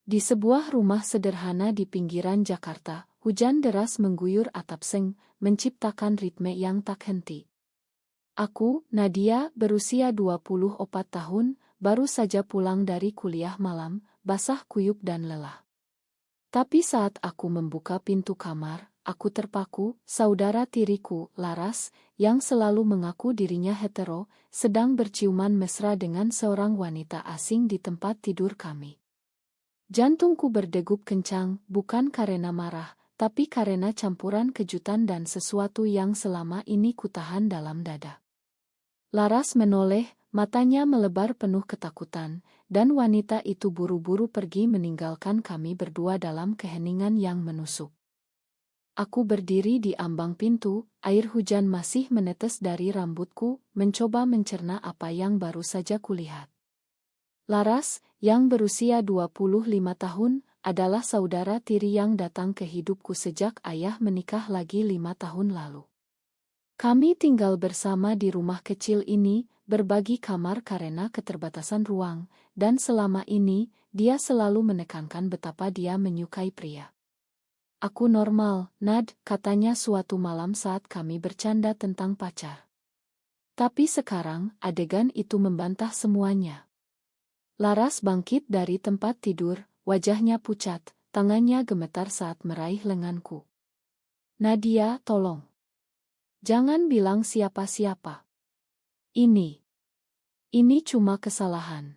Di sebuah rumah sederhana di pinggiran Jakarta, hujan deras mengguyur atap seng, menciptakan ritme yang tak henti. Aku, Nadia, berusia 24 tahun, baru saja pulang dari kuliah malam, basah kuyup dan lelah. Tapi saat aku membuka pintu kamar, aku terpaku, saudara tiriku, Laras, yang selalu mengaku dirinya hetero, sedang berciuman mesra dengan seorang wanita asing di tempat tidur kami. Jantungku berdegup kencang, bukan karena marah, tapi karena campuran kejutan dan sesuatu yang selama ini kutahan dalam dada. Laras menoleh, matanya melebar penuh ketakutan, dan wanita itu buru-buru pergi meninggalkan kami berdua dalam keheningan yang menusuk. Aku berdiri di ambang pintu, air hujan masih menetes dari rambutku, mencoba mencerna apa yang baru saja kulihat. Laras, yang berusia 25 tahun, adalah saudara tiri yang datang ke hidupku sejak ayah menikah lagi 5 tahun lalu. Kami tinggal bersama di rumah kecil ini, berbagi kamar karena keterbatasan ruang, dan selama ini, dia selalu menekankan betapa dia menyukai pria. Aku normal, Nad, katanya suatu malam saat kami bercanda tentang pacar. Tapi sekarang, adegan itu membantah semuanya. Laras bangkit dari tempat tidur, wajahnya pucat, tangannya gemetar saat meraih lenganku. Nadia, tolong. Jangan bilang siapa-siapa. Ini cuma kesalahan.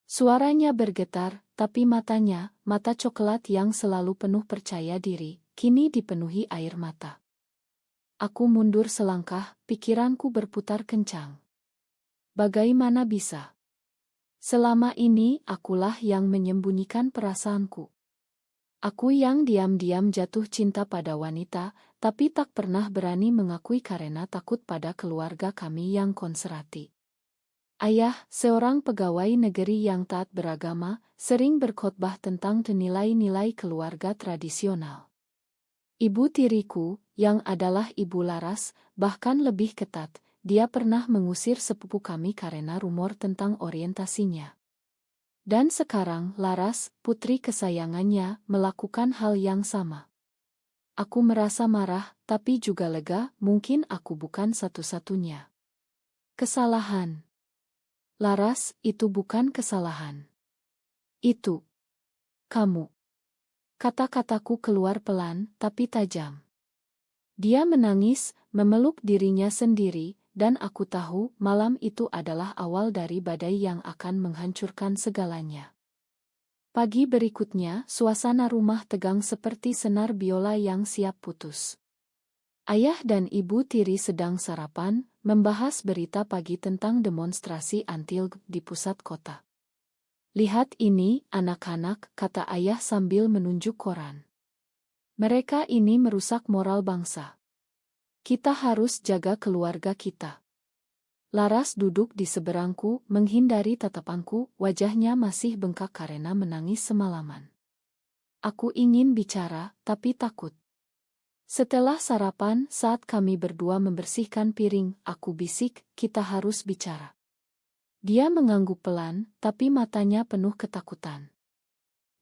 Suaranya bergetar, tapi matanya, mata coklat yang selalu penuh percaya diri, kini dipenuhi air mata. Aku mundur selangkah, pikiranku berputar kencang. Bagaimana bisa? Selama ini, akulah yang menyembunyikan perasaanku. Aku yang diam-diam jatuh cinta pada wanita, tapi tak pernah berani mengakui karena takut pada keluarga kami yang konservatif. Ayah, seorang pegawai negeri yang taat beragama, sering berkhotbah tentang nilai-nilai keluarga tradisional. Ibu tiriku, yang adalah ibu Laras, bahkan lebih ketat. Dia pernah mengusir sepupu kami karena rumor tentang orientasinya. Dan sekarang Laras, putri kesayangannya, melakukan hal yang sama. Aku merasa marah, tapi juga lega, mungkin aku bukan satu-satunya kesalahan. Laras, itu bukan kesalahan. Itu kamu. Kata-kataku keluar pelan, tapi tajam. Dia menangis, memeluk dirinya sendiri, dan aku tahu malam itu adalah awal dari badai yang akan menghancurkan segalanya. Pagi berikutnya, suasana rumah tegang seperti senar biola yang siap putus. Ayah dan ibu tiri sedang sarapan, membahas berita pagi tentang demonstrasi anti-LGBTQ di pusat kota. Lihat ini, anak-anak, kata ayah sambil menunjuk koran. Mereka ini merusak moral bangsa. Kita harus jaga keluarga kita. Laras duduk di seberangku, menghindari tatapanku, wajahnya masih bengkak karena menangis semalaman. Aku ingin bicara, tapi takut. Setelah sarapan, saat kami berdua membersihkan piring, aku bisik, kita harus bicara. Dia mengangguk pelan, tapi matanya penuh ketakutan.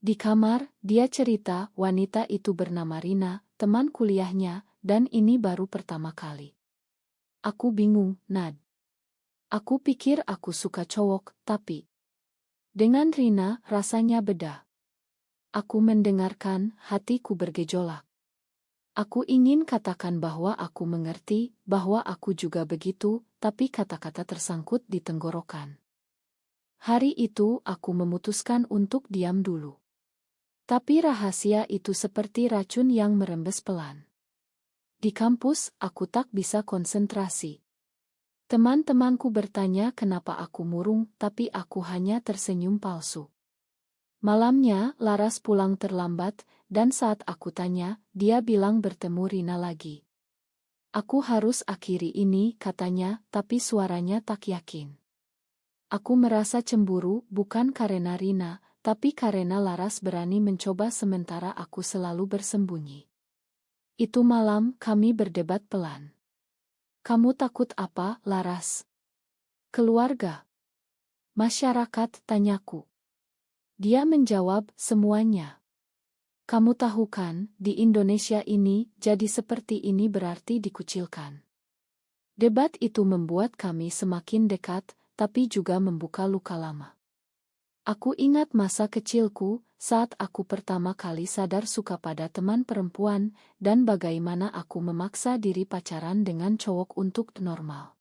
Di kamar, dia cerita, wanita itu bernama Rina, teman kuliahnya, dan ini baru pertama kali. Aku bingung, Nad. Aku pikir aku suka cowok, tapi dengan Rina rasanya beda. Aku mendengarkan, hatiku bergejolak. Aku ingin katakan bahwa aku mengerti, bahwa aku juga begitu, tapi kata-kata tersangkut di tenggorokan. Hari itu aku memutuskan untuk diam dulu. Tapi rahasia itu seperti racun yang merembes pelan. Di kampus, aku tak bisa konsentrasi. Teman-temanku bertanya kenapa aku murung, tapi aku hanya tersenyum palsu. Malamnya, Laras pulang terlambat, dan saat aku tanya, dia bilang bertemu Rina lagi. Aku harus akhiri ini, katanya, tapi suaranya tak yakin. Aku merasa cemburu, bukan karena Rina, tapi karena Laras berani mencoba sementara aku selalu bersembunyi. Itu malam, kami berdebat pelan. Kamu takut apa, Laras? Keluarga? Masyarakat, tanyaku. Dia menjawab, semuanya. Kamu tahu kan, di Indonesia ini, jadi seperti ini berarti dikucilkan. Debat itu membuat kami semakin dekat, tapi juga membuka luka lama. Aku ingat masa kecilku, saat aku pertama kali sadar suka pada teman perempuan, dan bagaimana aku memaksa diri pacaran dengan cowok untuk normal.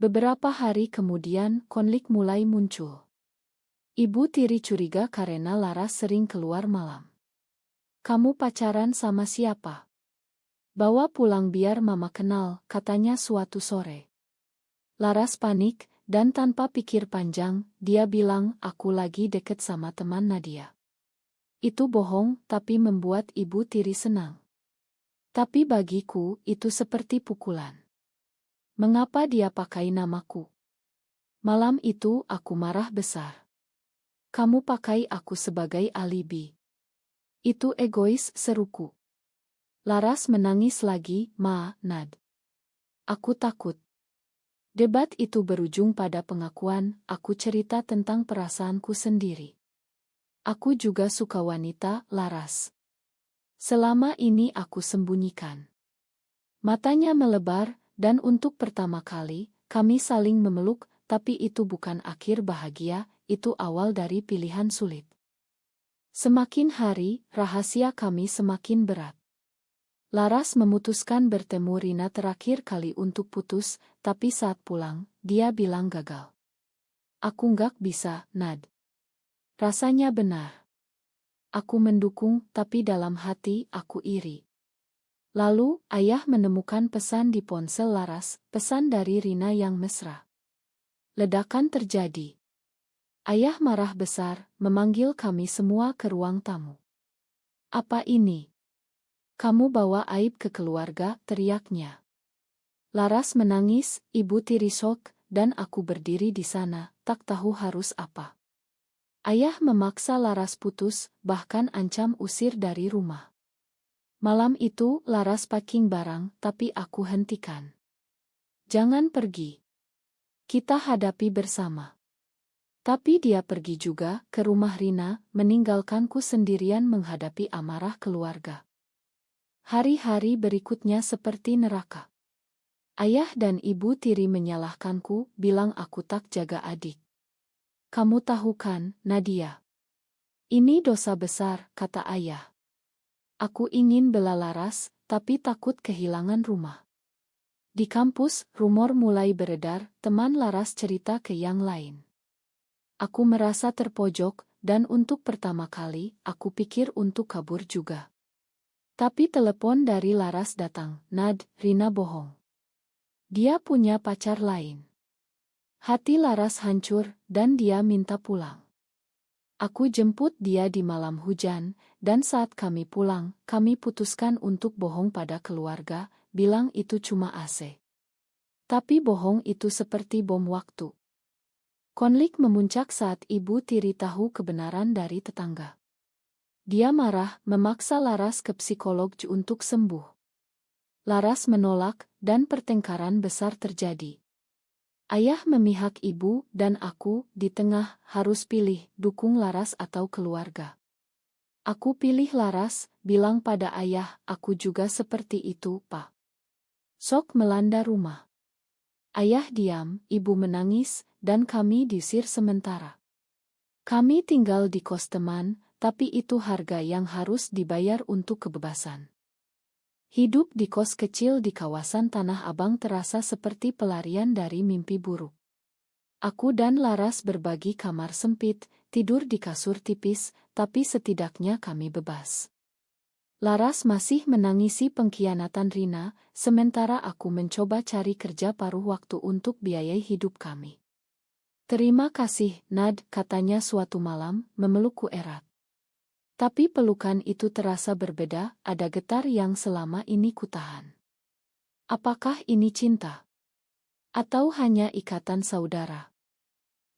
Beberapa hari kemudian, konflik mulai muncul. Ibu tiri curiga karena Laras sering keluar malam. Kamu pacaran sama siapa? Bawa pulang biar mama kenal, katanya suatu sore. Laras panik, dan tanpa pikir panjang, dia bilang, aku lagi deket sama teman Nadia. Itu bohong, tapi membuat ibu tiri senang. Tapi bagiku, itu seperti pukulan. Mengapa dia pakai namaku? Malam itu, aku marah besar. Kamu pakai aku sebagai alibi. Itu egois, seruku. Laras menangis lagi, Ma, Nad. Aku takut. Debat itu berujung pada pengakuan, aku cerita tentang perasaanku sendiri. Aku juga suka wanita, Laras. Selama ini aku sembunyikan. Matanya melebar, dan untuk pertama kali, kami saling memeluk, tapi itu bukan akhir bahagia, itu awal dari pilihan sulit. Semakin hari, rahasia kami semakin berat. Laras memutuskan bertemu Rina terakhir kali untuk putus, tapi saat pulang, dia bilang gagal. Aku nggak bisa, Nad. Rasanya benar. Aku mendukung, tapi dalam hati aku iri. Lalu, ayah menemukan pesan di ponsel Laras, pesan dari Rina yang mesra. Ledakan terjadi. Ayah marah besar, memanggil kami semua ke ruang tamu. Apa ini? Kamu bawa aib ke keluarga, teriaknya. Laras menangis, ibu tiri syok, dan aku berdiri di sana, tak tahu harus apa. Ayah memaksa Laras putus, bahkan ancam usir dari rumah. Malam itu, Laras packing barang, tapi aku hentikan. Jangan pergi. Kita hadapi bersama. Tapi dia pergi juga ke rumah Rina, meninggalkanku sendirian menghadapi amarah keluarga. Hari-hari berikutnya seperti neraka. Ayah dan ibu tiri menyalahkanku, bilang aku tak jaga adik. Kamu tahu kan, Nadia? Ini dosa besar, kata ayah. Aku ingin bela Laras, tapi takut kehilangan rumah. Di kampus, rumor mulai beredar, teman Laras cerita ke yang lain. Aku merasa terpojok, dan untuk pertama kali, aku pikir untuk kabur juga. Tapi telepon dari Laras datang, Nad, Rina bohong. Dia punya pacar lain. Hati Laras hancur, dan dia minta pulang. Aku jemput dia di malam hujan, dan saat kami pulang, kami putuskan untuk bohong pada keluarga, bilang itu cuma AC. Tapi bohong itu seperti bom waktu. Konflik memuncak saat ibu tiri tahu kebenaran dari tetangga. Dia marah, memaksa Laras ke psikolog untuk sembuh. Laras menolak, dan pertengkaran besar terjadi. Ayah memihak ibu, dan aku, di tengah, harus pilih, dukung Laras atau keluarga. Aku pilih Laras, bilang pada ayah, aku juga seperti itu, Pak. Sok melanda rumah. Ayah diam, ibu menangis, dan kami diusir sementara. Kami tinggal di kos teman, tapi itu harga yang harus dibayar untuk kebebasan. Hidup di kos kecil di kawasan Tanah Abang terasa seperti pelarian dari mimpi buruk. Aku dan Laras berbagi kamar sempit, tidur di kasur tipis, tapi setidaknya kami bebas. Laras masih menangisi pengkhianatan Rina, sementara aku mencoba cari kerja paruh waktu untuk biayai hidup kami. Terima kasih, Nad, katanya suatu malam, memelukku erat. Tapi pelukan itu terasa berbeda, ada getar yang selama ini kutahan. Apakah ini cinta? Atau hanya ikatan saudara?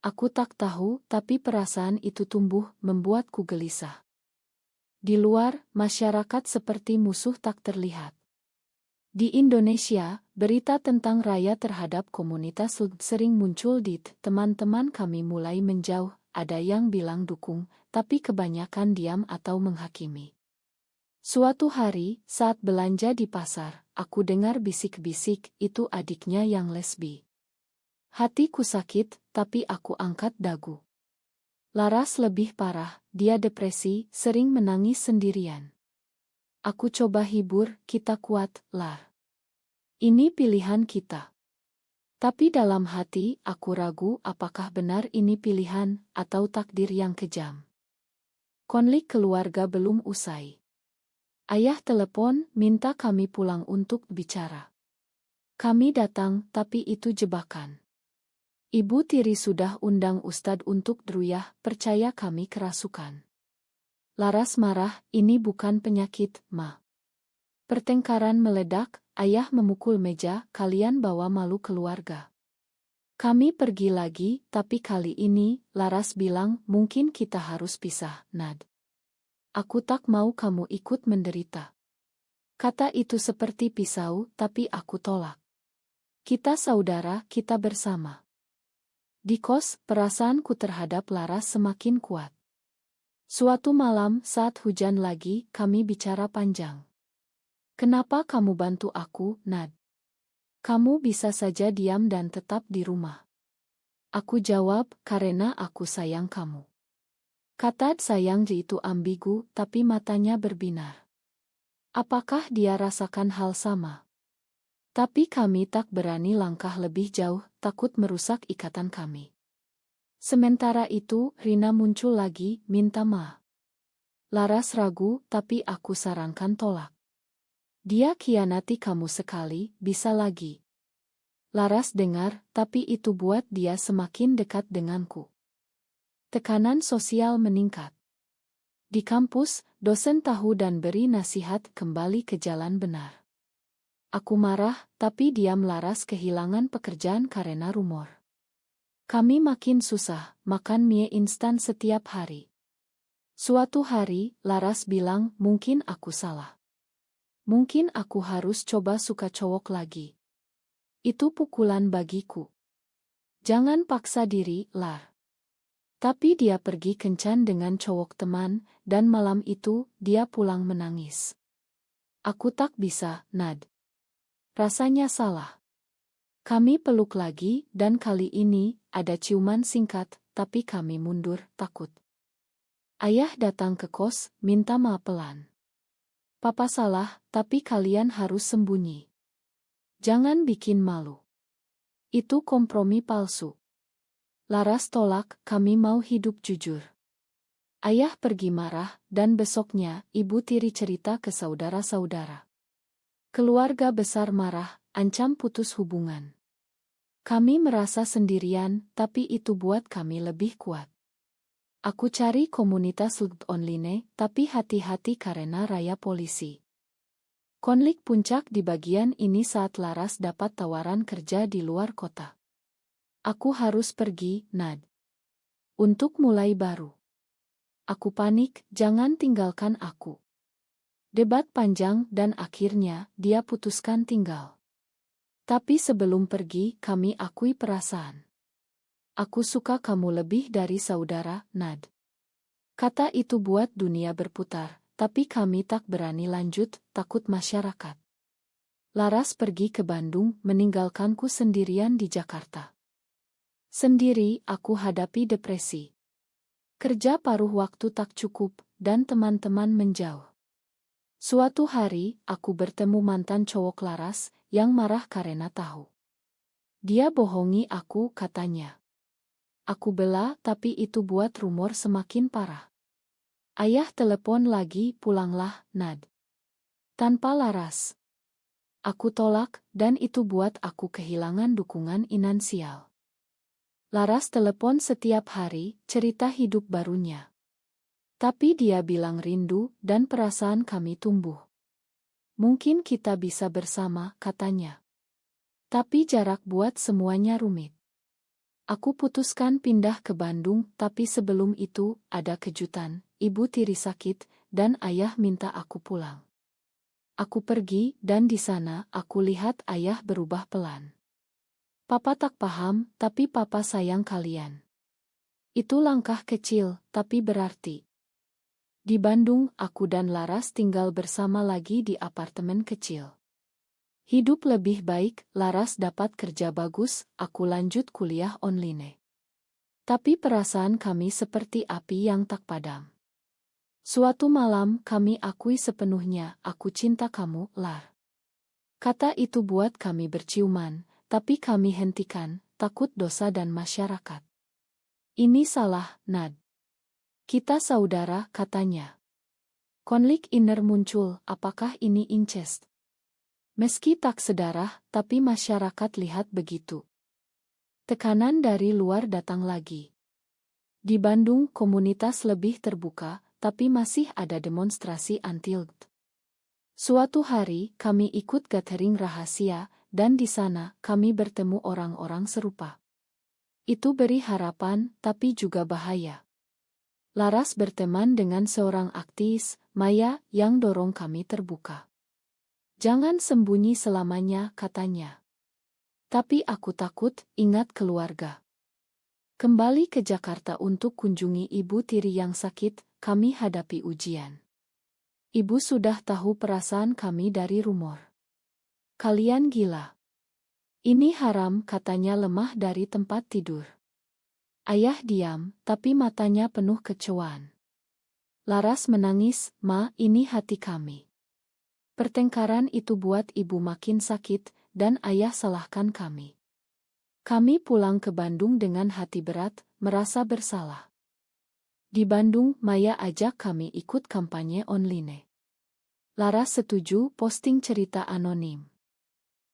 Aku tak tahu, tapi perasaan itu tumbuh, membuatku gelisah. Di luar, masyarakat seperti musuh tak terlihat. Di Indonesia, berita tentang raya terhadap komunitas sering muncul di teman-teman kami mulai menjauh, ada yang bilang dukung, tapi kebanyakan diam atau menghakimi. Suatu hari, saat belanja di pasar, aku dengar bisik-bisik, itu adiknya yang lesbi. Hatiku sakit, tapi aku angkat dagu. Laras lebih parah, dia depresi, sering menangis sendirian. Aku coba hibur, kita kuat, Lar. Ini pilihan kita. Tapi dalam hati, aku ragu apakah benar ini pilihan, atau takdir yang kejam. Konflik keluarga belum usai. Ayah telepon, minta kami pulang untuk bicara. Kami datang, tapi itu jebakan. Ibu tiri sudah undang Ustadz untuk druyah, percaya kami kerasukan. Laras marah, ini bukan penyakit, Ma. Pertengkaran meledak, ayah memukul meja, kalian bawa malu keluarga. Kami pergi lagi, tapi kali ini, Laras bilang, mungkin kita harus pisah, Nad. Aku tak mau kamu ikut menderita. Kata itu seperti pisau, tapi aku tolak. Kita saudara, kita bersama. Di kos, perasaanku terhadap Laras semakin kuat. Suatu malam, saat hujan lagi, kami bicara panjang. Kenapa kamu bantu aku, Nad? Kamu bisa saja diam dan tetap di rumah. Aku jawab, karena aku sayang kamu. Kata sayang itu ambigu, tapi matanya berbinar. Apakah dia rasakan hal sama? Tapi kami tak berani langkah lebih jauh, takut merusak ikatan kami. Sementara itu, Rina muncul lagi, minta maaf. Laras ragu, tapi aku sarankan tolak. Dia khianati kamu sekali, bisa lagi. Laras dengar, tapi itu buat dia semakin dekat denganku. Tekanan sosial meningkat. Di kampus, dosen tahu dan beri nasihat kembali ke jalan benar. Aku marah, tapi diam. Laras kehilangan pekerjaan karena rumor. Kami makin susah, makan mie instan setiap hari. Suatu hari, Laras bilang, mungkin aku salah. Mungkin aku harus coba suka cowok lagi. Itu pukulan bagiku. Jangan paksa diri, Lar. Tapi dia pergi kencan dengan cowok teman, dan malam itu, dia pulang menangis. Aku tak bisa, Nad. Rasanya salah. Kami peluk lagi, dan kali ini, ada ciuman singkat, tapi kami mundur, takut. Ayah datang ke kos, minta maaf pelan. Papa salah, tapi kalian harus sembunyi. Jangan bikin malu. Itu kompromi palsu. Laras tolak, kami mau hidup jujur. Ayah pergi marah, dan besoknya, ibu tiri cerita ke saudara-saudara. Keluarga besar marah, ancam putus hubungan. Kami merasa sendirian, tapi itu buat kami lebih kuat. Aku cari komunitas online, tapi hati-hati karena raya polisi. Konflik puncak di bagian ini saat Laras dapat tawaran kerja di luar kota. Aku harus pergi, Nad. Untuk mulai baru. Aku panik, jangan tinggalkan aku. Debat panjang dan akhirnya dia putuskan tinggal. Tapi sebelum pergi, kami akui perasaan. Aku suka kamu lebih dari saudara, Nad. Kata itu buat dunia berputar, tapi kami tak berani lanjut, takut masyarakat. Laras pergi ke Bandung, meninggalkanku sendirian di Jakarta. Sendiri, aku hadapi depresi. Kerja paruh waktu tak cukup, dan teman-teman menjauh. Suatu hari, aku bertemu mantan cowok Laras, yang marah karena tahu. Dia bohongi aku, katanya. Aku bela, tapi itu buat rumor semakin parah. Ayah telepon lagi, pulanglah, Nad. Tanpa Laras. Aku tolak, dan itu buat aku kehilangan dukungan finansial. Laras telepon setiap hari, cerita hidup barunya. Tapi dia bilang rindu, dan perasaan kami tumbuh. Mungkin kita bisa bersama, katanya. Tapi jarak buat semuanya rumit. Aku putuskan pindah ke Bandung, tapi sebelum itu, ada kejutan. Ibu tiri sakit, dan ayah minta aku pulang. Aku pergi, dan di sana, aku lihat ayah berubah pelan. Papa tak paham, tapi papa sayang kalian. Itu langkah kecil, tapi berarti. Di Bandung, aku dan Laras tinggal bersama lagi di apartemen kecil. Hidup lebih baik, Laras dapat kerja bagus, aku lanjut kuliah online. Tapi perasaan kami seperti api yang tak padam. Suatu malam kami akui sepenuhnya, aku cinta kamu, Lar. Kata itu buat kami berciuman, tapi kami hentikan, takut dosa dan masyarakat. Ini salah, Nad. Kita saudara, katanya. Konflik inner muncul, apakah ini incest? Meski tak sedarah, tapi masyarakat lihat begitu. Tekanan dari luar datang lagi. Di Bandung komunitas lebih terbuka, tapi masih ada demonstrasi anti-LGBT. Suatu hari kami ikut gathering rahasia, dan di sana kami bertemu orang-orang serupa. Itu beri harapan, tapi juga bahaya. Laras berteman dengan seorang aktivis, Maya, yang dorong kami terbuka. Jangan sembunyi selamanya, katanya. Tapi aku takut, ingat keluarga. Kembali ke Jakarta untuk kunjungi ibu tiri yang sakit, kami hadapi ujian. Ibu sudah tahu perasaan kami dari rumor. Kalian gila. Ini haram, katanya lemah dari tempat tidur. Ayah diam, tapi matanya penuh kecewaan. Laras menangis, Ma, ini hati kami. Pertengkaran itu buat ibu makin sakit, dan ayah salahkan kami. Kami pulang ke Bandung dengan hati berat, merasa bersalah. Di Bandung, Maya ajak kami ikut kampanye online. Laras setuju posting cerita anonim.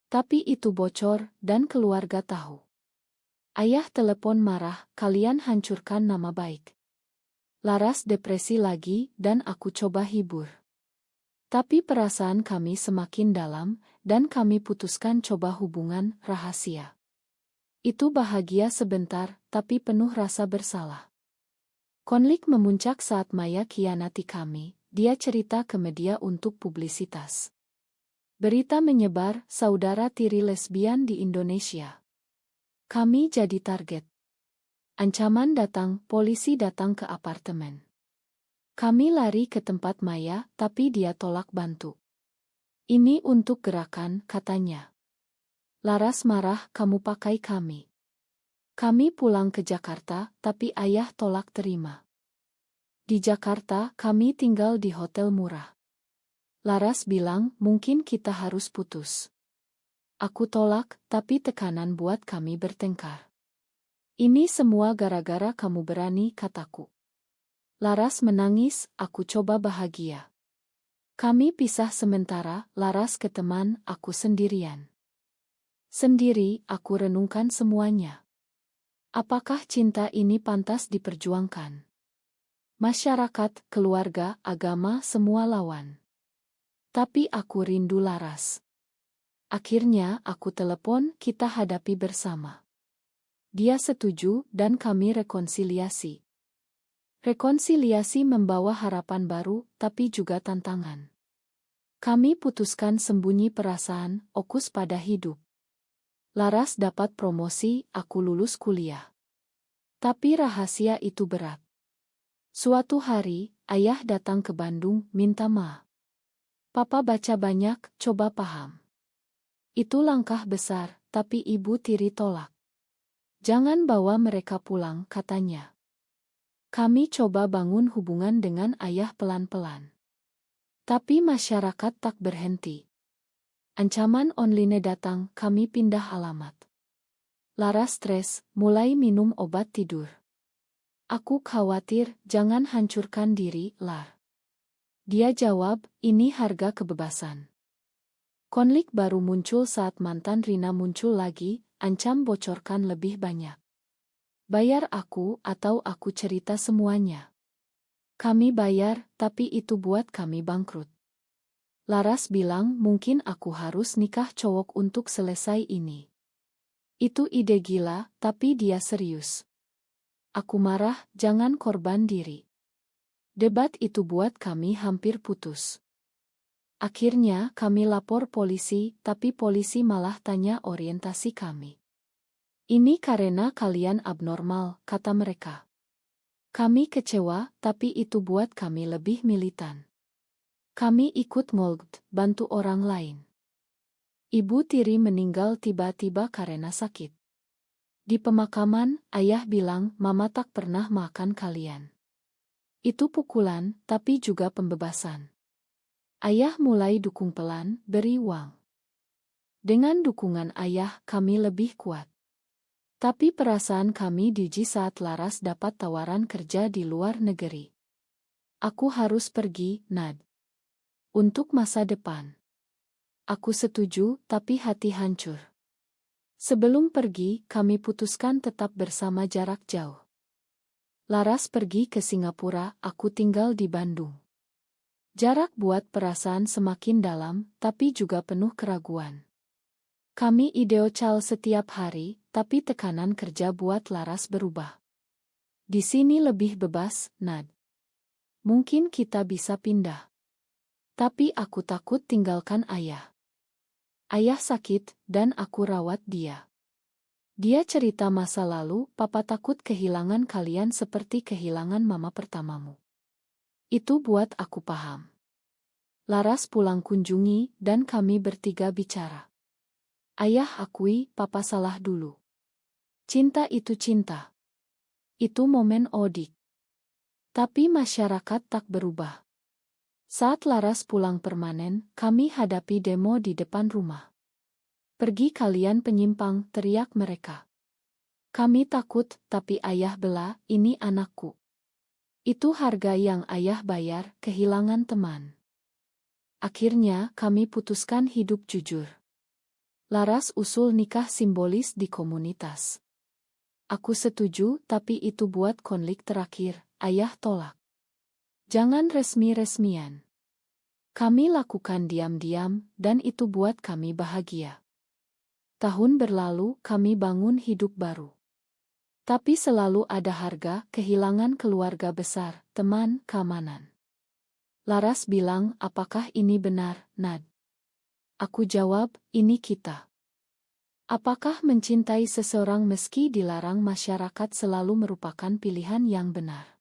Tapi itu bocor, dan keluarga tahu. Ayah telepon marah, kalian hancurkan nama baik. Laras depresi lagi, dan aku coba hibur. Tapi perasaan kami semakin dalam, dan kami putuskan coba hubungan rahasia. Itu bahagia sebentar, tapi penuh rasa bersalah. Konflik memuncak saat Maya khianati kami, dia cerita ke media untuk publisitas. Berita menyebar, saudara tiri lesbian di Indonesia. Kami jadi target. Ancaman datang, polisi datang ke apartemen. Kami lari ke tempat Maya, tapi dia tolak bantu. Ini untuk gerakan, katanya. Laras marah, kamu pakai kami. Kami pulang ke Jakarta, tapi ayah tolak terima. Di Jakarta, kami tinggal di hotel murah. Laras bilang, mungkin kita harus putus. Aku tolak, tapi tekanan buat kami bertengkar. Ini semua gara-gara kamu berani, kataku. Laras menangis, aku coba bahagia. Kami pisah sementara, Laras ke teman, aku sendirian. Sendiri, aku renungkan semuanya. Apakah cinta ini pantas diperjuangkan? Masyarakat, keluarga, agama, semua lawan. Tapi aku rindu Laras. Akhirnya aku telepon, kita hadapi bersama. Dia setuju, dan kami rekonsiliasi. Rekonsiliasi membawa harapan baru, tapi juga tantangan. Kami putuskan sembunyi perasaan, fokus pada hidup. Laras dapat promosi, aku lulus kuliah. Tapi rahasia itu berat. Suatu hari, ayah datang ke Bandung, minta maaf. Papa baca banyak, coba paham. Itu langkah besar, tapi ibu tiri tolak. Jangan bawa mereka pulang, katanya. Kami coba bangun hubungan dengan ayah pelan-pelan. Tapi masyarakat tak berhenti. Ancaman online datang, kami pindah alamat. Laras stres, mulai minum obat tidur. Aku khawatir, jangan hancurkan diri, Lar. Dia jawab, ini harga kebebasan. Konflik baru muncul saat mantan Rina muncul lagi, ancam bocorkan lebih banyak. Bayar aku atau aku cerita semuanya. Kami bayar, tapi itu buat kami bangkrut. Laras bilang mungkin aku harus nikah cowok untuk selesai ini. Itu ide gila, tapi dia serius. Aku marah, jangan korban diri. Debat itu buat kami hampir putus. Akhirnya kami lapor polisi, tapi polisi malah tanya orientasi kami. Ini karena kalian abnormal, kata mereka. Kami kecewa, tapi itu buat kami lebih militan. Kami ikut ngold, bantu orang lain. Ibu tiri meninggal tiba-tiba karena sakit. Di pemakaman, ayah bilang, "Mama tak pernah makan kalian." Itu pukulan, tapi juga pembebasan. Ayah mulai dukung pelan, beri uang. Dengan dukungan ayah, kami lebih kuat. Tapi perasaan kami diuji saat Laras dapat tawaran kerja di luar negeri. Aku harus pergi, Nad. Untuk masa depan. Aku setuju, tapi hati hancur. Sebelum pergi, kami putuskan tetap bersama jarak jauh. Laras pergi ke Singapura, aku tinggal di Bandung. Jarak buat perasaan semakin dalam, tapi juga penuh keraguan. Kami ideocal setiap hari, tapi tekanan kerja buat Laras berubah. Di sini lebih bebas, Nad. Mungkin kita bisa pindah. Tapi aku takut tinggalkan ayah. Ayah sakit, dan aku rawat dia. Dia cerita masa lalu, "Papa takut kehilangan kalian seperti kehilangan mama pertamamu." Itu buat aku paham. Laras pulang kunjungi, dan kami bertiga bicara. Ayah akui, "Papa salah dulu." Cinta itu cinta. Itu momen odik. Tapi masyarakat tak berubah. Saat Laras pulang permanen, kami hadapi demo di depan rumah. "Pergi kalian penyimpang," teriak mereka. Kami takut, tapi ayah bela, "Ini anakku." Itu harga yang ayah bayar, kehilangan teman. Akhirnya, kami putuskan hidup jujur. Laras usul nikah simbolis di komunitas. Aku setuju, tapi itu buat konflik terakhir, ayah tolak. Jangan resmi-resmian. Kami lakukan diam-diam, dan itu buat kami bahagia. Tahun berlalu, kami bangun hidup baru. Tapi selalu ada harga, kehilangan keluarga besar, teman, keamanan. Laras bilang, "Apakah ini benar, Nad?" Aku jawab, "Ini kita." Apakah mencintai seseorang meski dilarang masyarakat selalu merupakan pilihan yang benar?